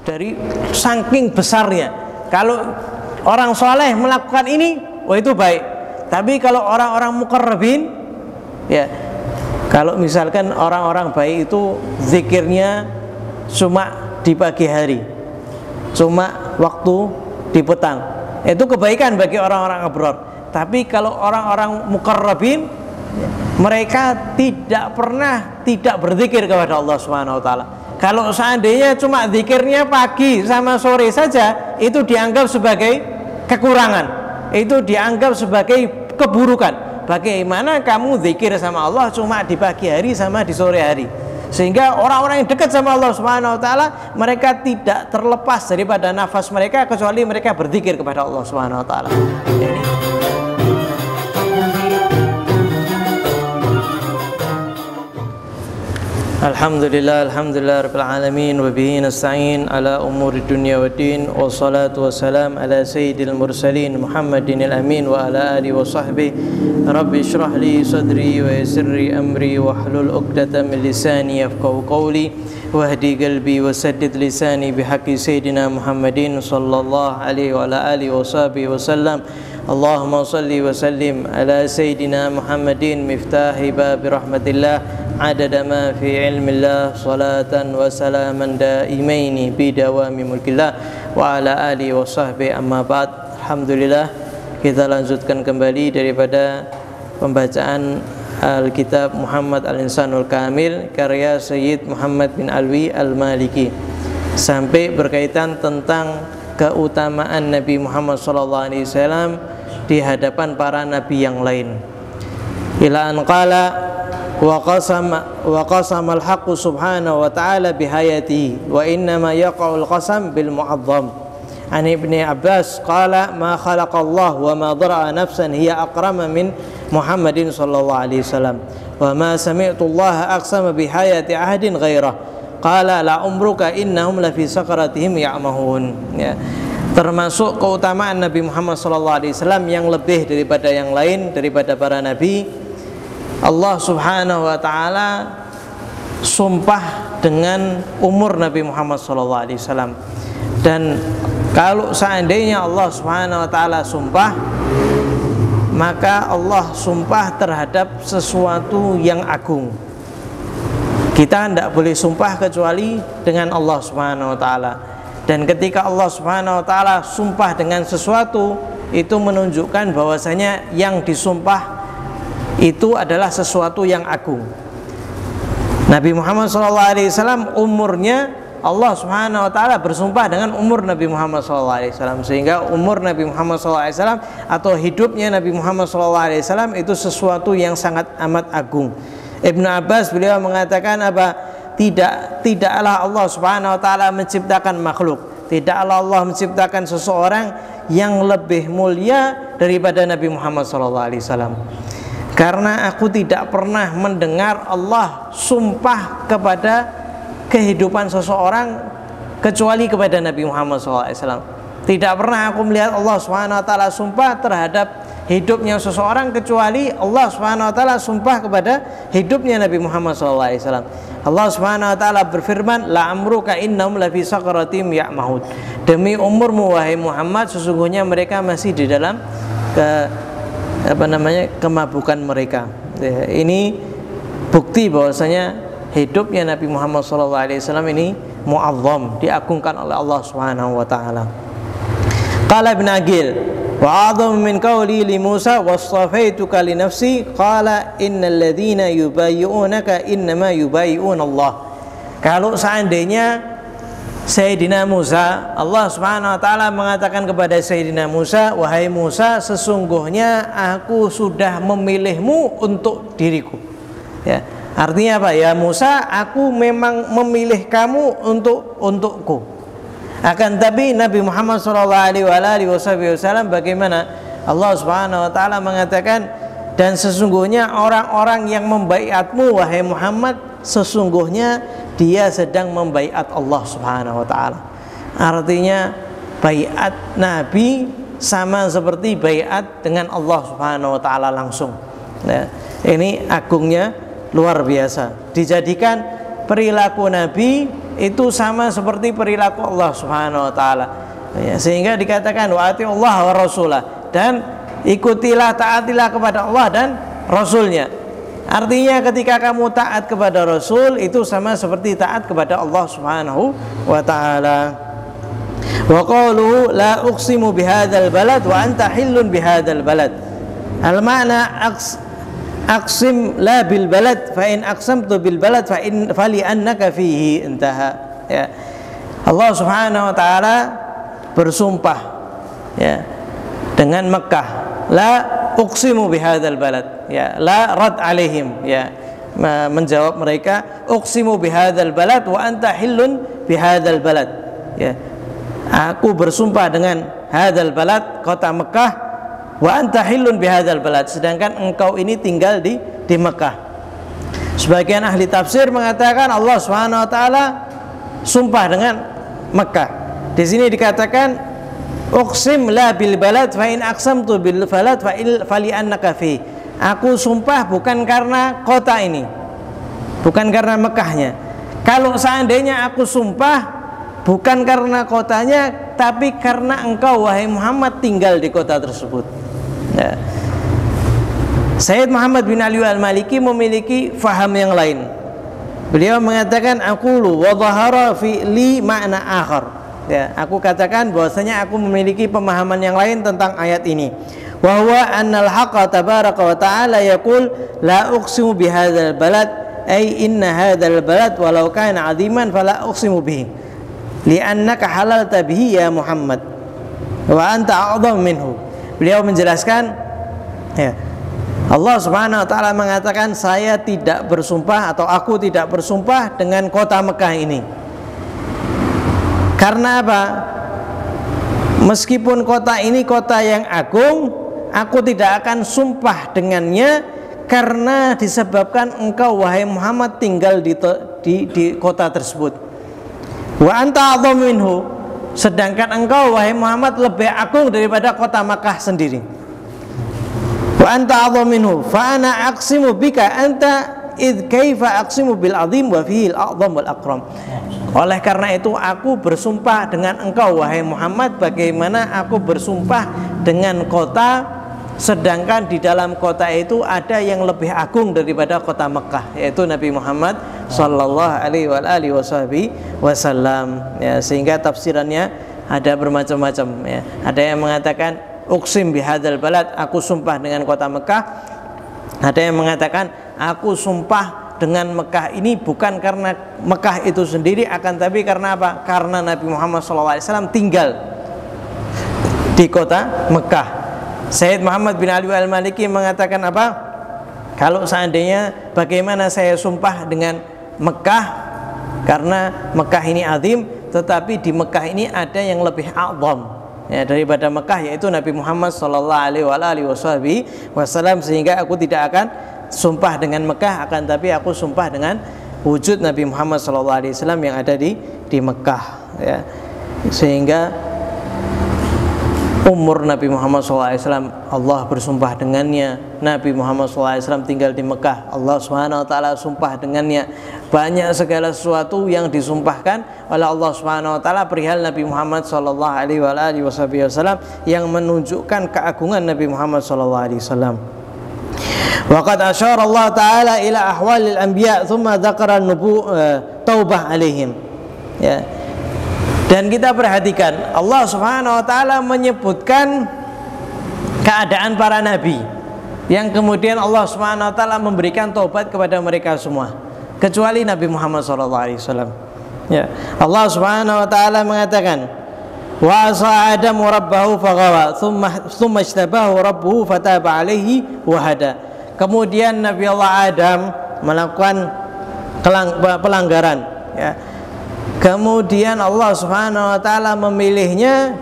dari saking besarnya. Kalau orang soleh melakukan ini, wah itu baik. Tapi kalau orang-orang muqarrabin, ya, kalau misalkan orang-orang baik itu zikirnya cuma di pagi hari, cuma waktu di petang, itu kebaikan bagi orang-orang abrar. Tapi kalau orang-orang muqarrabin, mereka tidak pernah tidak berzikir kepada Allah Subhanahu wa taala. Kalau seandainya cuma zikirnya pagi sama sore saja, itu dianggap sebagai kekurangan, itu dianggap sebagai keburukan. Bagaimana kamu zikir sama Allah cuma di pagi hari sama di sore hari? Sehingga orang-orang yang dekat sama Allah Subhanahu wa taala, mereka tidak terlepas daripada nafas mereka kecuali mereka berzikir kepada Allah Subhanahu wa taala. Alhamdulillah, alhamdulillah rabbil alamin, wa bihi nasta'in ala umuri dunya waddin, wassalatu wassalam ala sayyidil mursalin Muhammadin al-amin wa ala alihi wa sahbihi. Rabbi shrah li sadri wa yassir li amri wahlul 'uqdatam min lisani yafqahu qawli wahdi qalbi wa saddid lisani bihaqqi sayyidina Muhammadin sallallahu alaihi wa ala alihi wa sahbihi wasallam. Allahumma salli wa sallim ala sayyidina Muhammadin miftahi babi rahmatillah adada ma fi ilmillah salatan wa salaman daimaini bidawami mulkillah wa ala alihi wa sahbihi amma ba'd. Alhamdulillah, kita lanjutkan kembali daripada pembacaan Alkitab Muhammad Al-Insanul Kamil karya Sayyid Muhammad bin Alwi Al-Maliki, sampai berkaitan tentang keutamaan Nabi Muhammad SAW di hadapan para nabi yang lain. Ila an qala wa qasama al-haqqu subhanahu wa ta'ala bihayatihi wa innama yaqa'ul qasam bil mu'azzam. An Ibni Abbas qala ma khalaqallah wa ma dara'a nafsan hiya aqrama min Muhammadin sallallahu alaihi wasallam wa ma sami'tu Allah aqsama bihayati ahadin ghairah qala la umruka innahum la fi sakaratihim ya'mahun. Ya, termasuk keutamaan Nabi Muhammad SAW yang lebih daripada yang lain, daripada para nabi. Allah Subhanahu wa ta'ala sumpah dengan umur Nabi Muhammad SAW. Dan kalau seandainya Allah Subhanahu wa ta'ala sumpah, maka Allah sumpah terhadap sesuatu yang agung. Kita tidak boleh sumpah kecuali dengan Allah Subhanahu wa ta'ala. Dan ketika Allah Subhanahu wa ta'ala sumpah dengan sesuatu, itu menunjukkan bahwasanya yang disumpah itu adalah sesuatu yang agung. Nabi Muhammad SAW umurnya, Allah Subhanahu wa ta'ala bersumpah dengan umur Nabi Muhammad SAW, sehingga umur Nabi Muhammad SAW atau hidupnya Nabi Muhammad SAW itu sesuatu yang sangat amat agung. Ibnu Abbas beliau mengatakan apa? Tidaklah Allah Subhanahu wa ta'ala menciptakan makhluk, tidaklah Allah menciptakan seseorang yang lebih mulia daripada Nabi Muhammad SAW. Karena aku tidak pernah mendengar Allah sumpah kepada kehidupan seseorang kecuali kepada Nabi Muhammad SAW. Tidak pernah aku melihat Allah Subhanahu wa ta'ala sumpah terhadap hidupnya seseorang kecuali Allah Subhanahu wa ta'ala sumpah kepada hidupnya Nabi Muhammad SAW. Allah Subhanahu wa ta'ala berfirman, la amruka innahum lafi sakaratim ya'mahud. Demi umurmu wahai Muhammad, sesungguhnya mereka masih di dalam kemabukan mereka. Ini bukti bahwasanya hidupnya Nabi Muhammad SAW ini mu'azzam, diagungkan oleh Allah Subhanahu wa ta'ala. Qala Ibn Aqil wa a'dhamu min qawli li Musa wastafaituka li nafsi qala innal ladzina yubayyi'unaka innama yubayyi'una Allah. Kalau seandainya Sayyidina Musa, Allah Subhanahu wa ta'ala mengatakan kepada Sayyidina Musa, wahai Musa, sesungguhnya aku sudah memilihmu untuk diriku. Ya, artinya apa? Ya Musa, aku memang memilih kamu untukku. Akan tapi Nabi Muhammad SAW bagaimana? Allah Subhanahu wa ta'ala mengatakan, dan sesungguhnya orang-orang yang membaiatmu wahai Muhammad, sesungguhnya dia sedang membaiat Allah Subhanahu wa ta'ala. Artinya baiat Nabi sama seperti baiat dengan Allah Subhanahu wa ta'ala langsung. Nah, ini agungnya luar biasa. Dijadikan perilaku Nabi itu sama seperti perilaku Allah Subhanahu wa taala. Ya, sehingga dikatakan wa atiullah wa rasulah, dan ikutilah, taatilah kepada Allah dan Rasulnya. Artinya ketika kamu taat kepada Rasul itu sama seperti taat kepada Allah Subhanahu wa taala. Wa qalu la uqsimu bihadzal balad wa anta hillun bihadzal balad. Al makna aqsim la bil balad fa in aqsamtu bil balad fa in fali annaka fihi, intaha. Ya. Allah Subhanahu wa taala bersumpah, ya, dengan Mekah. La uqsimu bihadzal balad, ya, la rad alaihim, ya, menjawab mereka, uqsimu bihadzal balad wa anta hillun bihadzal balad, ya, aku bersumpah dengan hadzal balad, kota Mekah, wa anta hillun bihadzal balad, sedangkan engkau ini tinggal di Mekah. Sebagian ahli tafsir mengatakan Allah Subhanahu wa taala sumpah dengan Mekah. Di sini dikatakan uqsim la bil balad fa in aqsamtu bil balad fa fali annaka fi. Aku sumpah bukan karena kota ini, bukan karena Mekahnya. Kalau seandainya aku sumpah bukan karena kotanya, tapi karena engkau wahai Muhammad tinggal di kota tersebut. Ya. Sayyid Muhammad bin Ali al-Maliki memiliki faham yang lain. Beliau mengatakan aqulu wa dhahara fi li ma'na akhar. Ya, aku katakan bahwasanya aku memiliki pemahaman yang lain tentang ayat ini. Wa huwa annal haqqa tabaraka wa ta'ala yaqul la uqsimu bihadzal balad ay inna hadzal balad walau kana 'aziman fala uqsimu bihi li'annaka halalta bihi ya Muhammad wa anta a'dham minhu. Beliau menjelaskan, ya, Allah Subhanahu wa taala mengatakan saya tidak bersumpah atau aku tidak bersumpah dengan kota Mekah ini. Karena apa? Meskipun kota ini kota yang agung, aku tidak akan sumpah dengannya karena disebabkan engkau wahai Muhammad tinggal di kota tersebut. Wa anta a'dhamu minhu, sedangkan engkau wahai Muhammad lebih agung daripada kota Makkah sendiri. Wa anta a'dhamu minhu fa ana aqsimu bika anta id kaifa aqsimu bil azim wa fihi al a'zam wal akram. Oleh karena itu aku bersumpah dengan engkau wahai Muhammad, bagaimana aku bersumpah dengan kota sedangkan di dalam kota itu ada yang lebih agung daripada kota Mekah, yaitu Nabi Muhammad sallallahu alaihi wasallam. Ya, sehingga tafsirannya ada bermacam-macam, ya. Ada yang mengatakan uqsim bihadzal balad, aku sumpah dengan kota Mekah. Ada yang mengatakan aku sumpah dengan Mekah ini bukan karena Mekah itu sendiri, akan tapi karena apa? Karena Nabi Muhammad SAW tinggal di kota Mekah. Sayyid Muhammad bin Ali al-Maliki mengatakan apa? Kalau seandainya bagaimana saya sumpah dengan Mekah, karena Mekah ini azim, tetapi di Mekah ini ada yang lebih a'zam, ya, daripada Mekah, yaitu Nabi Muhammad SAW, sehingga aku tidak akan sumpah dengan Mekah, akan tapi aku sumpah dengan wujud Nabi Muhammad SAW yang ada di Mekah, ya. Sehingga umur Nabi Muhammad SAW Allah bersumpah dengannya. Nabi Muhammad SAW tinggal di Mekah, Allah Subhanahu wa taala sumpah dengannya. Banyak segala sesuatu yang disumpahkan oleh Allah Subhanahu wa taala perihal Nabi Muhammad SAW yang menunjukkan keagungan Nabi Muhammad SAW. Waqad asyara Allah Ta'ala ila ahwalil anbiya thumma dzakara taubah alaihim, ya. Dan kita perhatikan Allah Subhanahu wa taala menyebutkan keadaan para nabi yang kemudian Allah Subhanahu wa taala memberikan taubat kepada mereka semua kecuali Nabi Muhammad SAW, ya. Allah Subhanahu wa taala mengatakan wa asa Adam rabbahu faghawa thumma ijtabahu rabbuhu fataba alaihi wa hada. Kemudian Nabi Allah Adam melakukan pelanggaran, ya. Kemudian Allah Subhanahu wa taala memilihnya,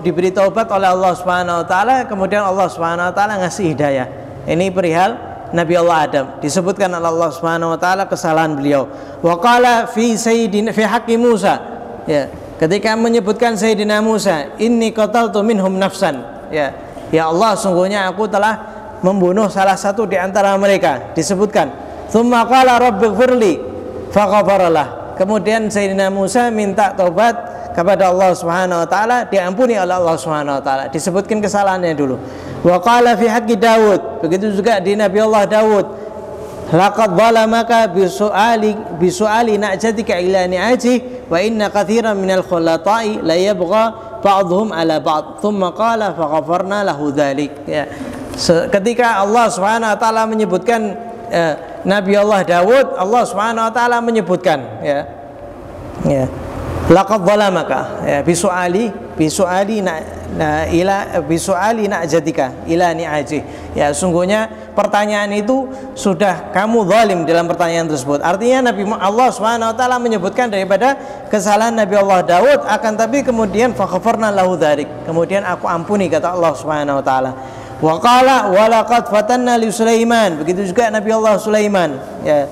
diberi taubat oleh Allah Subhanahu wa taala, kemudian Allah Subhanahu wa taala ngasih hidayah. Ini perihal Nabi Allah Adam, disebutkan oleh Allah Subhanahu wa taala kesalahan beliau. Wa qala fi haqqi Musa, ya, ketika menyebutkan Sayyidina Musa, inni qataltu minhum nafsan, ya. Ya Allah, sungguhnya aku telah membunuh salah satu di antara mereka, disebutkan tsumma qala rabbighfirli faghfaralah. Kemudian Sayyidina Musa minta taubat kepada Allah Subhanahu wa taala, diampuni oleh Allah Subhanahu wa taala. Disebutkan kesalahannya dulu. Wa qala fi haqqi Daud, begitu juga di Nabi Allah Daud, laqad zalamaka bisu'ali na'jatika ila ni'aji wa inna katsiran minal khulata'i la yabgha ba'dhum ala ba'd thumma qala faghfarna lahu dzalik. Ya. Ketika Allah Subhanahu wa taala menyebutkan Nabi Allah Daud, Allah Subhanahu wa taala menyebutkan laqad zalamaka bisu'ali na'jatika ila ni'aji. Ya, sungguhnya pertanyaan itu sudah kamu zalim dalam pertanyaan tersebut. Artinya Allah Subhanahu wa taala menyebutkan daripada kesalahan Nabi Allah Daud, akan tapi kemudian faghfarna lahu dzalik, kemudian aku ampuni, kata Allah Subhanahu wa taala. Wa qala wa laqad fatanna li Sulaiman, begitu juga Nabi Allah Sulaiman, ya.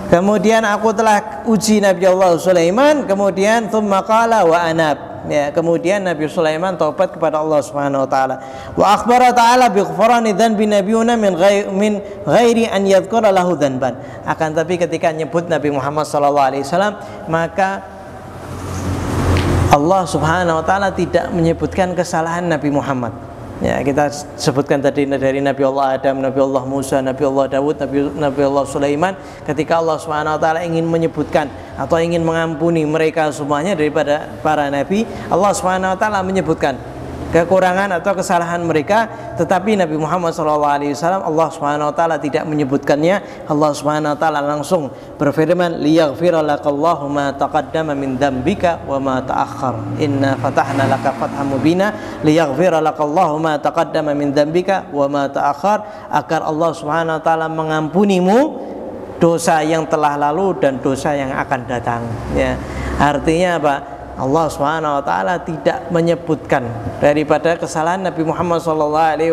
Kemudian aku telah uji Nabi Allah Sulaiman, kemudian tsumma qala wa anab, ya, kemudian Nabi Sulaiman taubat kepada Allah Subhanahu wa taala. Wa akhbara ta'ala bi ghufrani dzanbi nabiyuna min ghairi an yadhkura lahu dzanban. Akan tapi ketika nyebut Nabi Muhammad sallallahu alaihi wasallam, maka Allah Subhanahu wa taala tidak menyebutkan kesalahan Nabi Muhammad. Ya, kita sebutkan tadi dari Nabi Allah Adam, Nabi Allah Musa, Nabi Allah Daud, Nabi Allah Sulaiman. Ketika Allah Subhanahu wa taala ingin menyebutkan atau ingin mengampuni mereka semuanya daripada para nabi, Allah Subhanahu wa taala menyebutkan kekurangan atau kesalahan mereka, tetapi Nabi Muhammad SAW Allah Subhanahu wa taala tidak menyebutkannya. Allah Subhanahu wa taala langsung berfirman, liyaghfira lakallahu ma taqaddama min dzambika wa ma ta'akhkhar inna fatahna laka fathan mubina liyaghfira lakallahu ma taqaddama min dzambika wa ma ta'akhkhar, agar Allah Subhanahu wa taala mengampunimu dosa yang telah lalu dan dosa yang akan datang. Ya, artinya apa? Allah Subhanahu wa taala tidak menyebutkan daripada kesalahan Nabi Muhammad sallallahu alaihi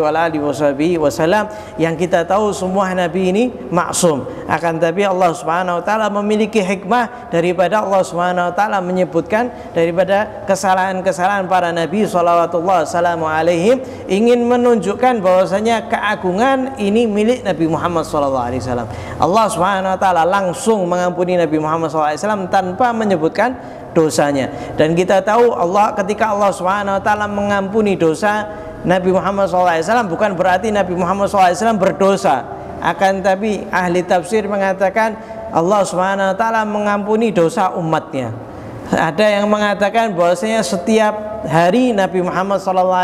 wasallam, yang kita tahu semua nabi ini maksum. Akan tapi Allah Subhanahu wa taala memiliki hikmah daripada Allah Subhanahu wa taala menyebutkan daripada kesalahan-kesalahan para nabi sallallahu alaihi, ingin menunjukkan bahwasanya keagungan ini milik Nabi Muhammad sallallahu alaihi wasallam. Allah Subhanahu wa taala langsung mengampuni Nabi Muhammad sallallahu alaihi wasallam tanpa menyebutkan dosanya. Dan kita tahu ketika Allah Subhanahu wa taala mengampuni dosa Nabi Muhammad SAW, bukan berarti Nabi Muhammad SAW berdosa. Akan tapi ahli tafsir mengatakan Allah Subhanahu wa taala mengampuni dosa umatnya. Ada yang mengatakan bahwasanya setiap hari Nabi Muhammad SAW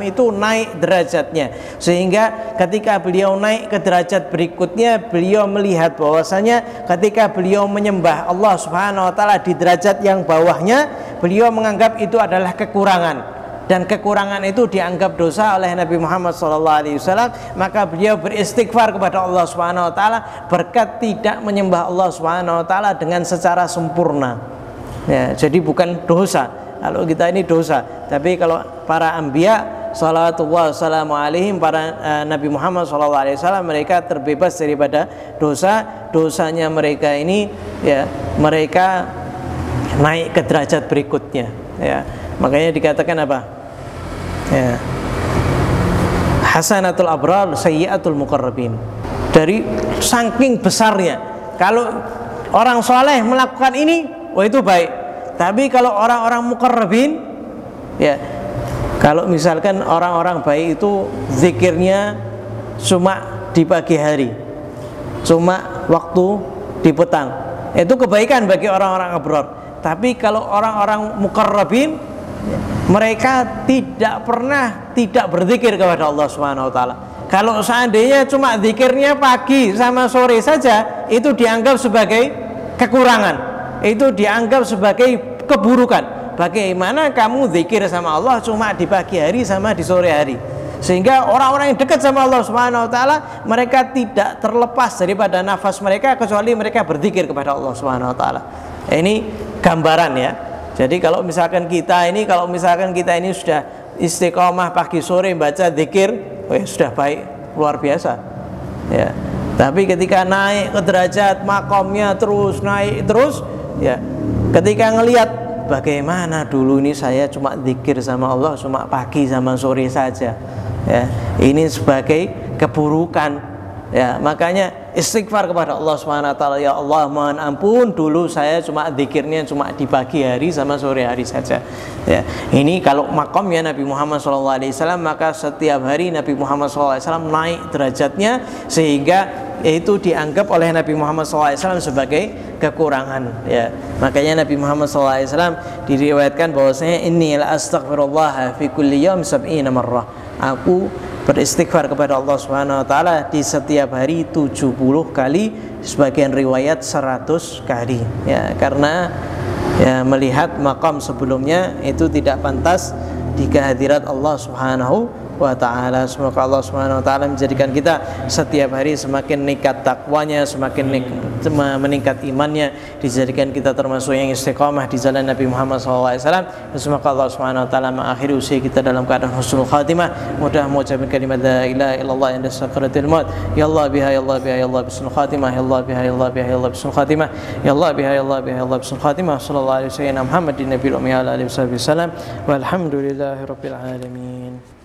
itu naik derajatnya, sehingga ketika beliau naik ke derajat berikutnya, beliau melihat bahwasanya ketika beliau menyembah Allah Subhanahu wa taala di derajat yang bawahnya, beliau menganggap itu adalah kekurangan, dan kekurangan itu dianggap dosa oleh Nabi Muhammad SAW. Maka beliau beristighfar kepada Allah Subhanahu wa taala berkat tidak menyembah Allah Subhanahu wa taala dengan secara sempurna. Ya, jadi bukan dosa. Kalau kita ini dosa, tapi kalau para anbiya salawatullah wassalamu alaihim, para Nabi Muhammad SAW, mereka terbebas daripada dosa. Dosanya mereka ini, ya, mereka naik ke derajat berikutnya. Ya, makanya dikatakan apa? Ya, hasanatul abrar sayyiatul muqarrabin. Dari saking besarnya, kalau orang soleh melakukan ini, oh itu baik. Tapi kalau orang-orang muqarrabin, ya, kalau misalkan orang-orang baik itu zikirnya cuma di pagi hari, cuma waktu di petang, itu kebaikan bagi orang-orang abrar. Tapi kalau orang-orang muqarrabin, mereka tidak pernah tidak berzikir kepada Allah Subhanahu wa taala. Kalau seandainya cuma zikirnya pagi sama sore saja, itu dianggap sebagai kekurangan, itu dianggap sebagai keburukan. Bagaimana kamu zikir sama Allah cuma di pagi hari sama di sore hari? Sehingga orang-orang yang dekat sama Allah Subhanahu wa taala, mereka tidak terlepas daripada nafas mereka kecuali mereka berzikir kepada Allah Subhanahu wa taala. Ini gambaran, ya. Jadi kalau misalkan kita ini sudah istiqomah pagi sore baca zikir, sudah baik, luar biasa. Ya. Tapi ketika naik ke derajat makomnya terus naik terus, ya, ketika ngelihat bagaimana dulu ini saya cuma zikir sama Allah cuma pagi sama sore saja, ya, ini sebagai keburukan, ya. Makanya istighfar kepada Allah Subhanahu wa taala, ya Allah mohon ampun dulu saya cuma zikirnya cuma di pagi hari sama sore hari saja. Ya, ini kalau makomnya Nabi Muhammad SAW, maka setiap hari Nabi Muhammad SAW naik derajatnya sehingga itu dianggap oleh Nabi Muhammad SAW sebagai kekurangan. Ya, makanya Nabi Muhammad SAW diriwayatkan bahwasanya inni la astaghfirullah fi kulli yawm 70 marrah. Aku beristighfar kepada Allah Subhanahu wa taala di setiap hari 70 kali, sebagian riwayat 100 kali. Ya, karena ya melihat makam sebelumnya itu tidak pantas di kehadirat Allah Subhanahu wa ta'ala. Semoga Allah Subhanahu wa ta'ala menjadikan kita setiap hari semakin meningkat takwanya, semakin meningkat imannya, dijadikan kita termasuk yang istiqamah di jalan Nabi Muhammad SAW. Dan semoga Allah Subhanahu wa ta'ala mengakhiri usia kita dalam keadaan husnul khatimah, mudah mengucapkan kalimat la ilaha illallah inda sakaratil maut. Ya Allah biha ya Allah biha ya Allah bismil khatimah, ya Allah biha ya Allah biha ya Allah bismil khatimah, ya Allah biha ya Allah biha ya Allah bismil khatimah. Sallallahu alaihi wasallam Muhammadin nabiyil ummi ala alihi wasallam. Walhamdulillahi rabbil alamin.